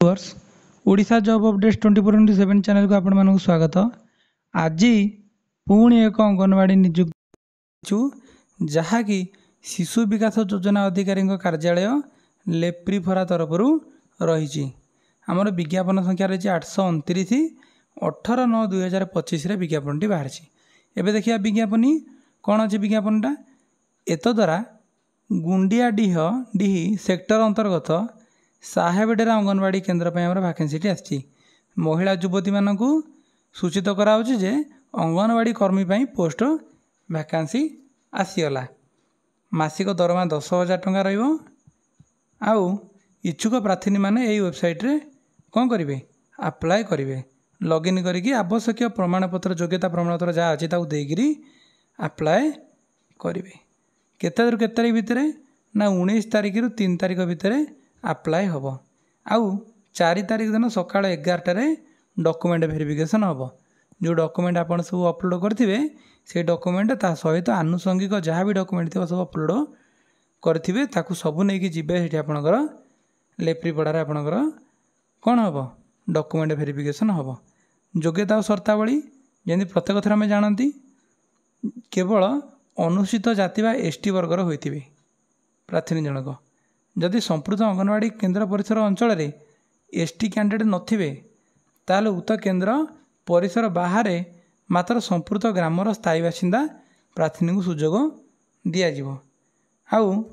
वर्ष Odisha job updates 24/7 channel को आपण मानक स्वागत। आज पुणी एक अंगनवाड़ी नियुक्ति जहाँकि शिशु विकास योजना अधिकारी कार्यालय लेप्रीफरा तरफ रही। आमर विज्ञापन संख्या रही 829 18/9/2025 विज्ञापन टी बाहर। एवं देखिए विज्ञापन कौन अच्छी विज्ञापनटा एत द्वारा गुंडिया डीही सेक्टर अंतर्गत साहेबडेरा अंगनवाड़ी केन्द्र पर वैकेंसी आसी महिला युवती मानक सूचित कराऊँ जे अंगनवाड़ी कर्मी पोस्ट वैकेंसी आसीगला। मासिक दरमा 10,000 टंका रहिबो। आउ इच्छुक प्रार्थी मैंने यही वेबसाइट रे कौन करेंगे अप्लाई करेंगे लॉगिन करके आवश्यक प्रमाणपत्र योग्यता प्रमाणपत्र जहाँ अच्छी देकरी अप्लाई करेंगे। केते तारीख भितर ना 19 तारीख रु 3 तारीख भितर अप्लाई हम। आउ 4 तारीख दिन सका 11टार डॉक्यूमेंट वेरिफिकेशन हम। जो डॉक्यूमेंट आप सब अपलोड करेंगे से डॉक्यूमेंट ता सहित आनुषंगिक जहाँ भी डॉक्यूमेंट थी सब अपलोड करेंगे ताकू सब नहीं जी आपणकर लेप्रीपड़ार आपणकर कौन हम डॉक्यूमेंट वेरिफिकेशन हम। योग्यता और शर्तावली जमी प्रत्येक थर आम जानती केवल अनुसूचित जाति बा एसटी वर्गर होते प्रार्थी जनक जदि संपूर्ण अंगनवाड़ी केन्द्र परिसर अंचल एसटी कैंडिडेट नथिबे ताले उक्त केन्द्र परिसर बाहर मात्र संपूर्ण ग्रामर स्थायी बासिंदा प्रार्थी को सुजोग दिज्व। आउ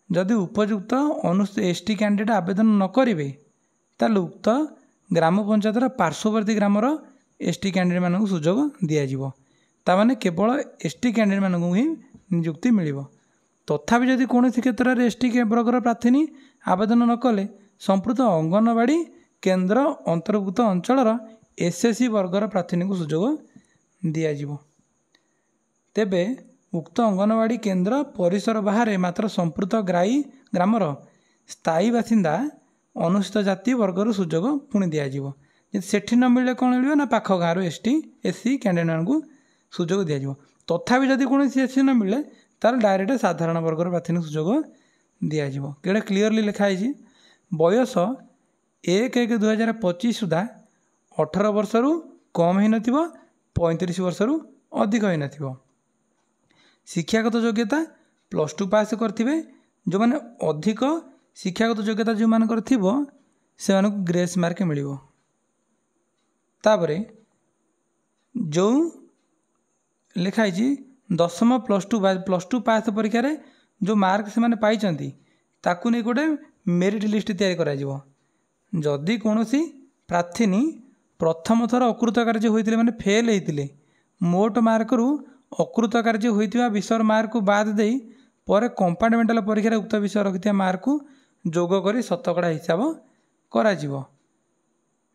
जदि उपयुक्त एसटी कैंडिडेट आवेदन न करेंगे ताले उक्त ग्राम पंचायतर पार्श्ववर्ती ग्रामर एसटी कैंडिडेट मानक सुजोग दिज्व। तामाने केवल एसटी कैंडिडेट मानक ही नियुक्ति मिल। तथापि जदि कौन क्षेत्र में एसटी वर्गर प्रार्थी आवेदन न कले संपूर्ण अंगनवाड़ी केन्द्र अंतर्भुक्त अंचलर एसएससी वर्गर प्रार्थी को सुजोग दिज्व। तेबे उक्त अंगनवाड़ी केन्द्र परिसर बाहर मात्र संपूर्ण ग्रामर स्थायी बासिंदा अनुसूचित जाति वर्गर सुजोग पुणी दिज्व। सेठी न मिले कौन मिले ना पाख गाँव एसटी एससी कैंडिडेट मानक सुजोग दिज्व। तथापि जदि कौन एससी न मिले तार डायरेक्ट साधारण वर्गर प्रार्थी सुजोग दिज्व। केड़ा क्लीयरली लिखाई बयस 1/1/2025 सुधा 18 वर्ष रु कम ही नथिबो 35 वर्ष रु अधिक ही नथिबो। शिक्षागत योग्यता +2 पास करथिबे। जो माने अधिक शिक्षागत योग्यता जो मानकर थिबो से मानक ग्रेस मार्क मिलिबो। तापरे जो लिखाई 10th +2 पास परीक्षा रे जो मार्क से माने पाइचंती ताकू नहीं गोटे मेरिट लिस्ट तैयारी करा जिवो। जदि कौनसी प्रार्थी प्रथम थर अकृत कार्य होइतिले माने फेल होइतिले मोट मार्क रु अकृत कार्य होइतिबा विषय मार्क को बाद देई पर कंपार्टमेंटल परीक्षा रे उक्त विषय रखिथिबा मार्क को जोग करी शतकड़ा हिसाब करा जिवो।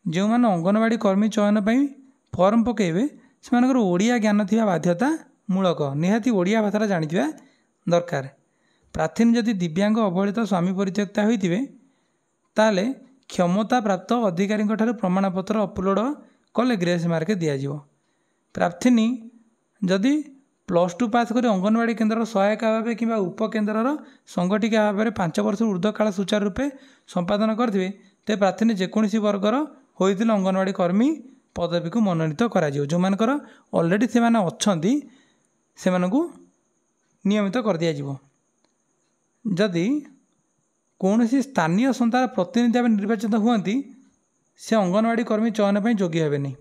जो माने अंगनवाड़ी कर्मी चयन पई फॉर्म पकेबे से मानकर ओडिया ज्ञान थिबा बाध्यतामूलक निहाती ओडिया भाषा जानिथिबा दरकार। प्रार्थी जदि दिव्यांग अवहेलित स्वामी परित्यक्ता होइतिबे ताले क्षमता प्राप्त अधिकारी प्रमाणपत्र अपलोड कले ग्रेस मार्क दिज्व। प्रार्थी जदि +2 पास कर अंगनवाड़ी केन्द्र सहायक भाव कि उपकेन्द्रर संगठिका भाव में 5 वर्ष ऊर्ध्व काल सुचारू रूपे संपादन करेंगे ते प्रार्थी जेकोसी वर्गर होते अंगनवाड़ी कर्मी पदवी को मनोनीत कर जो मानकर ऑलरेडी से माने अच्छी से नियमित कर दिज्व। जदि कौन स्थानीय संस्थार प्रतिनिधि भाव निर्वाचित हुआ से अंगनवाड़ी कर्मी चयन पर योग्य हे नहीं।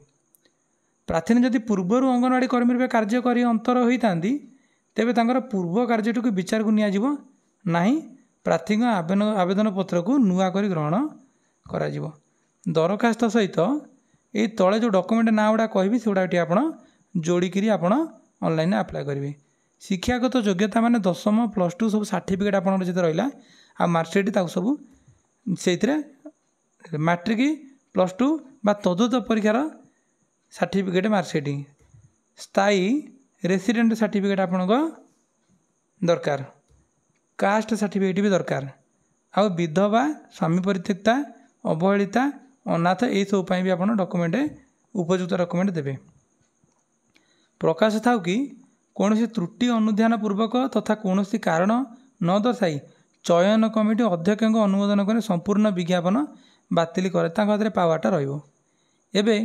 प्रार्थी जदि पूर्वर अंगनवाड़ी कर्मी रूप कार्य कर अंतर होता तेबे तांकर पूर्व कार्यटी को विचार को नियाजिवो नाही। प्रार्थी आवेदन पत्र को नुआ कर ग्रहण करा जिवो। दरखास्त सहित ये तले जो डॉक्यूमेंट ना गुड़ा कहि से गुड़ा आप जोड़िकी आप ऑनलाइन अप्लाई करेंगे। शिक्षागत योग्यता माने 10th +2 सब सर्टिफिकेट आप रहा आ मार्कशीट सब से मैट्रिक +2 बा तदुत परीक्षार सर्टिफिकेट मार्कशीट स्थायी रेसिडेंट सर्टिफिकेट आप दरकार। कास्ट सर्टिफिकेट भी दरकार। आ विधवा स्वामी परित्यक्ता अवहेलिता अनाथ यही सब भी आप डॉक्यूमेंट उपयुक्त डॉक्यूमेंट देवे। प्रकाश था कि कौन त्रुटि अनुध्यान पूर्वक तथा कौन कारण न दर्शाई चयन कमिटी अध्यक्ष अनुमोदन कर संपूर्ण विज्ञापन ବାତିଲ କରେ ତାଙ୍କ ହାତରେ ପାୱାରଟା ରହିବ। ଏବେ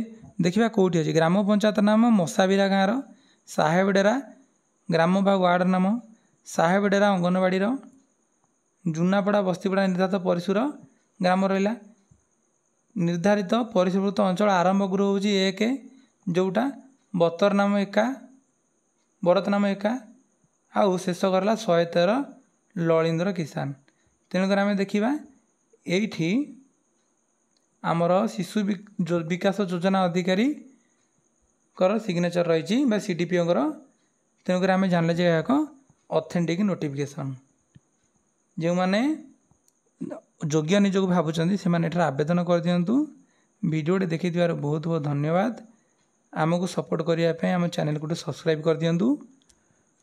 ଦେଖିବା କେଉଁଠି ଅଛି ଗ୍ରାମ ପଞ୍ଚାୟତ ନାମ ମଶାବିରା ଗାଁର, ସାହେବଡେରା ଗ୍ରାମ ବା ୱାର୍ଡ଼ ନାମ, ସାହେବଡେରା ଅଙ୍ଗନବାଡ଼ିର, ଜୁନାପଡ଼ା ବସ୍ତିପଡ଼ା ନିର୍ଦ୍ଧାରିତ ପରିସର ଗ୍ରାମ ରହିଲା। ନିର୍ଦ୍ଧାରିତ ପରିସରଭୁକ୍ତ ଅଞ୍ଚଳ ଆରମ୍ଭ ଗୃହ ହେଉଛି 1 ଯେଉଁଟା ବତର ନାମ ଏକା, ବରତ ନାମ ଏକା, ଆଉ ଶେଷ କରିଲା 113 ଲଳିନ୍ଦ୍ର କିଷାନ। ତେଣୁକରି ଆମେ ଦେଖିବା ଏଇଠି ଆମର ଶିଶୁ ବିକାଶ ଯୋଜନା ଅଧିକାରୀଙ୍କର ସିଗ୍ନେଚର ରହିଛି ବା CDPOଙ୍କର। ତେଣୁକରି ଆମେ ଜାଣିଲେ ଯେ ଏହା ଏକ ଅଥେଣ୍ଟିକ୍ ନୋଟିଫିକେସନ୍। ଯେଉଁମାନେ ଯୋଗ୍ୟ ନିଜକୁ ଭାବୁଛନ୍ତି ସେମାନେ ଏଠାରେ ଆବେଦନ କରିଦିଅନ୍ତୁ। ଭିଡ଼ିଓଟି ଦେଖିଥିବାରୁ ବହୁତ ବହୁତ ଧନ୍ୟବାଦ। ଆମକୁ ସପୋର୍ଟ କରିବା ପାଇଁ ଆମ ଚ୍ୟାନେଲକୁ ଗୋଟେ ସବସ୍କ୍ରାଇବ୍ କରିଦିଅନ୍ତୁ,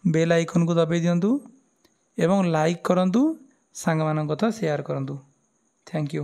ବେଲ୍ ଆଇକନ୍କୁ ଦବାଇ ଦିଅନ୍ତୁ ଏବଂ ଲାଇକ୍ କରନ୍ତୁ, ସାଙ୍ଗମାନଙ୍କ ସହ ସେୟାର କରନ୍ତୁ। Thank you.